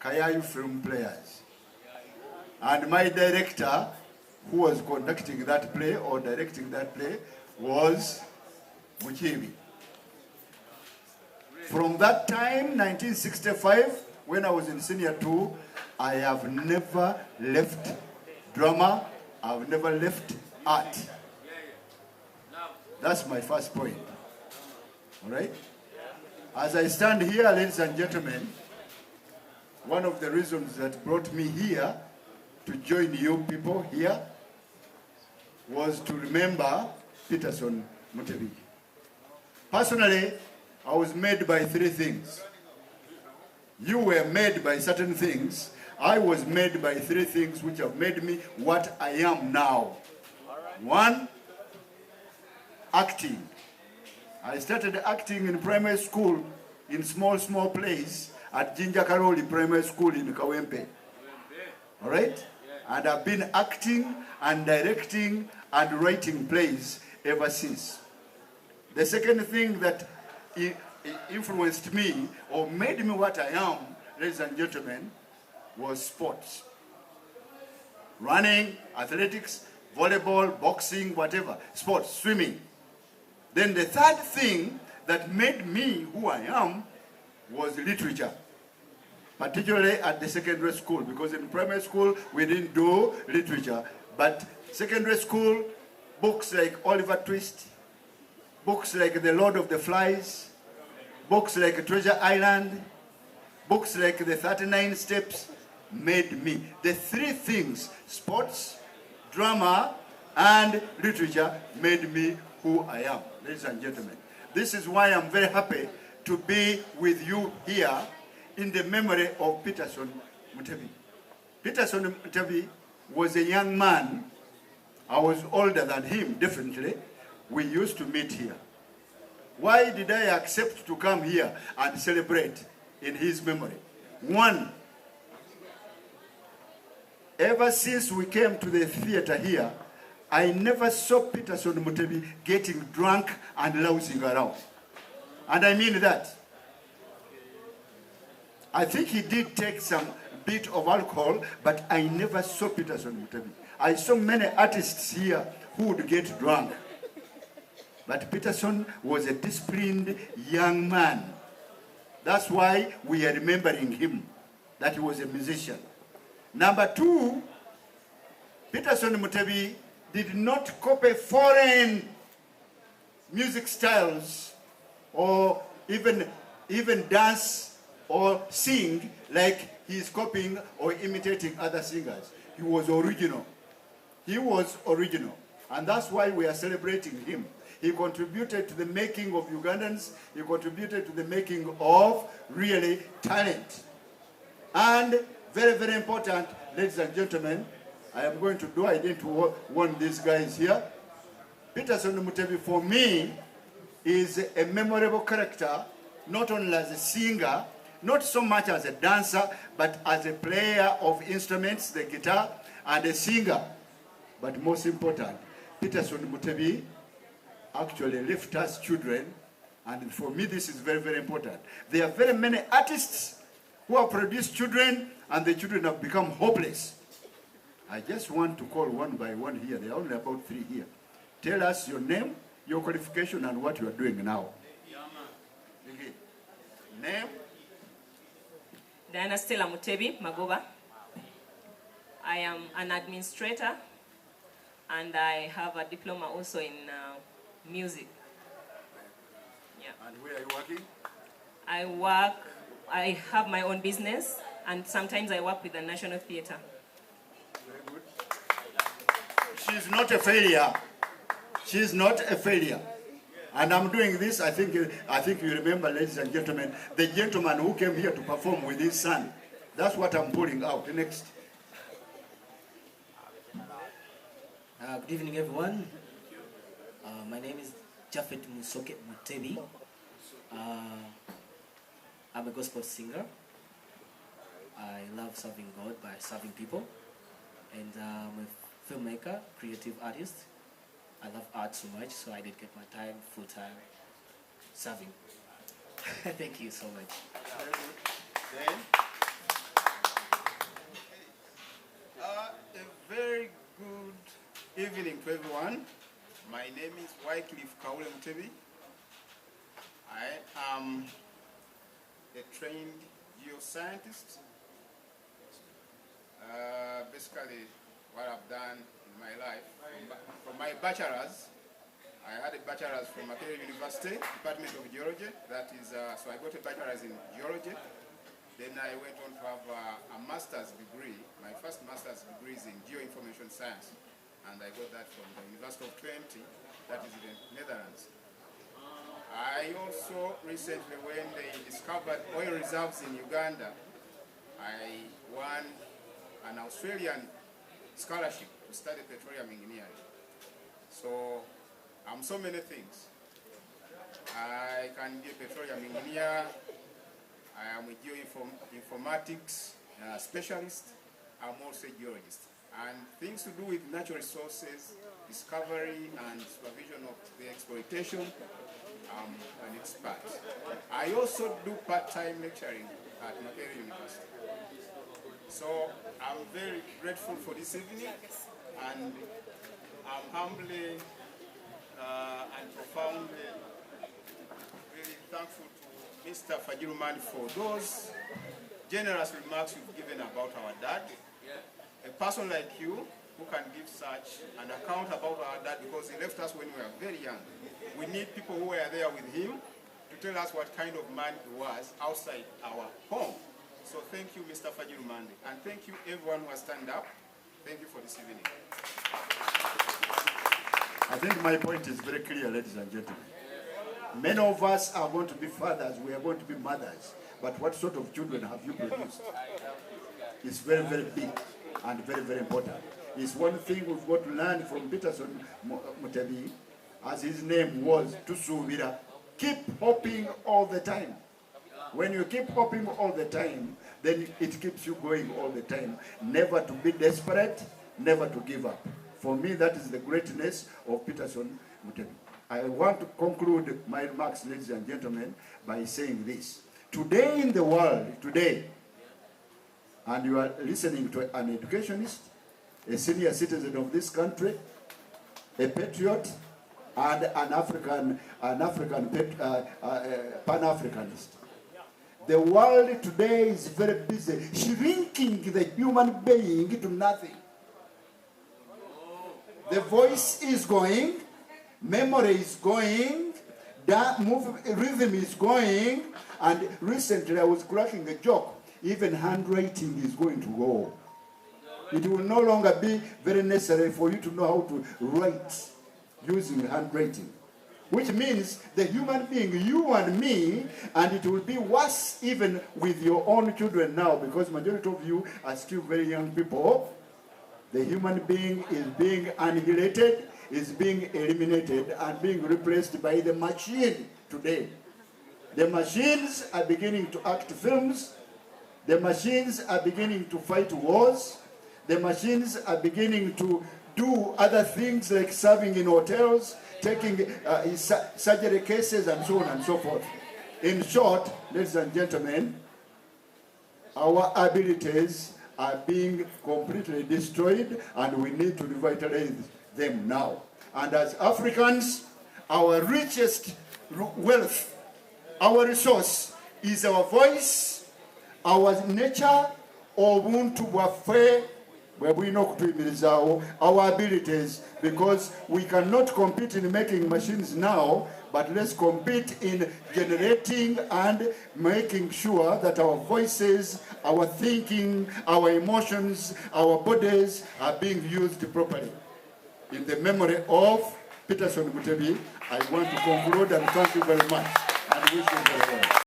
Kayayu Film Players. And my director, who was conducting that play or directing that play, was Mutebi. From that time, 1965, when I was in senior 2, I have never left drama, I've never left art. That's my first point. All right? As I stand here, ladies and gentlemen, one of the reasons that brought me here to join you people here was to remember Peterson Metebi. Personally, I was made by 3 things. You were made by certain things. I was made by 3 things which have made me what I am now. 1, acting. I started acting in primary school in small plays at Jinja Karoli Primary School in Kawempe. All right? And I've been acting and directing and writing plays ever since. The second thing that influenced me or made me what I am, ladies and gentlemen, was sports. Running, athletics, volleyball, boxing, whatever. Sports, swimming. Then the third thing that made me who I am was literature. Particularly at the secondary school, because in primary school we didn't do literature. But secondary school, books like Oliver Twist, books like The Lord of the Flies, books like Treasure Island, books like The 39 Steps, made me. The 3 things, sports, drama, and literature, made me who I am, ladies and gentlemen. This is why I'm very happy to be with you here in the memory of Peterson Metebi. Peterson Metebi was a young man. I was older than him, definitely. We used to meet here. Why did I accept to come here and celebrate in his memory? 1, ever since we came to the theater here, I never saw Peterson Metebi getting drunk and lounging around. And I mean that. I think he did take some bit of alcohol, but I never saw Peterson Metebi. I saw many artists here who would get drunk. But Peterson was a disciplined young man. That's why we are remembering him, that he was a musician. Number 2, Peterson Metebi did not copy foreign music styles or even dance or sing like he is copying or imitating other singers. He was original. He was original. And that's why we are celebrating him. He contributed to the making of Ugandans. He contributed to the making of really talent. And very, very important, ladies and gentlemen, I am going to do, I didn't warn these guys here. Peterson Metebi, for me, is a memorable character, not only as a singer, not so much as a dancer, but as a player of instruments, the guitar, and a singer. But most important, Peterson Metebi actually left us children, and for me this is very, very important. There are very many artists who have produced children, and the children have become hopeless. I just want to call one by one here. There are only about 3 here. Tell us your name, your qualification, and what you are doing now. Okay. Name? Diana Stella Metebi Magoba. I am an administrator, and I have a diploma also in music. Yeah. And where are you working? I have my own business, and sometimes I work with the National Theatre. Very good. She's not a failure. She's not a failure. And I'm doing this, I think you remember, ladies and gentlemen, the gentleman who came here to perform with his son. That's what I'm pulling out. Next. Good evening, everyone. My name is Jafet Musoke Metebi. I'm a gospel singer. I love serving God by serving people. And I'm a filmmaker, creative artist. I love art so much, so I dedicate my time, full-time, serving. Thank you so much. Very good. Then? evening to everyone. My name is Mutebi. I am a trained geoscientist. Basically, what I've done in my life, for my bachelor's, I had a bachelor's from Makerere University, Department of Geology. That is, so I got a bachelor's in geology. Then I went on to have a master's degree. My first master's degree is in geoinformation science, and I got that from the University of Twente, that is in the Netherlands. I also recently, when they discovered oil reserves in Uganda, I won an Australian scholarship to study petroleum engineering. So I'm so many things. I can be a petroleum engineer. I am a geoinformatics specialist. I'm also a geologist. And things to do with natural resources, discovery and supervision of the exploitation, I'm an expert. I also do part-time lecturing at Makerere University. So I'm very grateful for this evening, and I'm humbly and profoundly really thankful to Mr. Fajil for those generous remarks you've given about our dad. A person like you who can give such an account about our dad, because he left us when we were very young. We need people who were there with him to tell us what kind of man he was outside our home. So thank you, Mr. Fajil, and thank you everyone who has stand up. Thank you for this evening. I think my point is very clear, ladies and gentlemen. Many of us are going to be fathers, we are going to be mothers. But what sort of children have you produced? It's very, very big and very, very important. It's one thing we've got to learn from Peterson Metebi, as his name was, Tusubira. Keep hoping all the time. When you keep hoping all the time, then it keeps you going all the time. Never to be desperate, never to give up. For me, that is the greatness of Peterson Metebi. I want to conclude my remarks, ladies and gentlemen, by saying this. Today in the world, today, and you are listening to an educationist, a senior citizen of this country, a patriot, and an Pan-Africanist. The world today is very busy shrinking the human being to nothing. The voice is going, memory is going, rhythm is going, and recently I was cracking a joke, even handwriting is going to go. It will no longer be very necessary for you to know how to write using handwriting. Which means the human being, you and me, and it will be worse even with your own children now, because majority of you are still very young people. The human being is being annihilated, is being eliminated, and being replaced by the machine today. The machines are beginning to act films. The machines are beginning to fight wars. The machines are beginning to do other things like serving in hotels, taking surgery cases, and so on and so forth. In short, ladies and gentlemen, our abilities are being completely destroyed, and we need to revitalize them now. And as Africans, our richest wealth, our resource is our voice, our nature, our abilities, because we cannot compete in making machines now, but let's compete in generating and making sure that our voices, our thinking, our emotions, our bodies are being used properly. In the memory of Peterson Metebi, I want to conclude and thank you very much and wish you very well.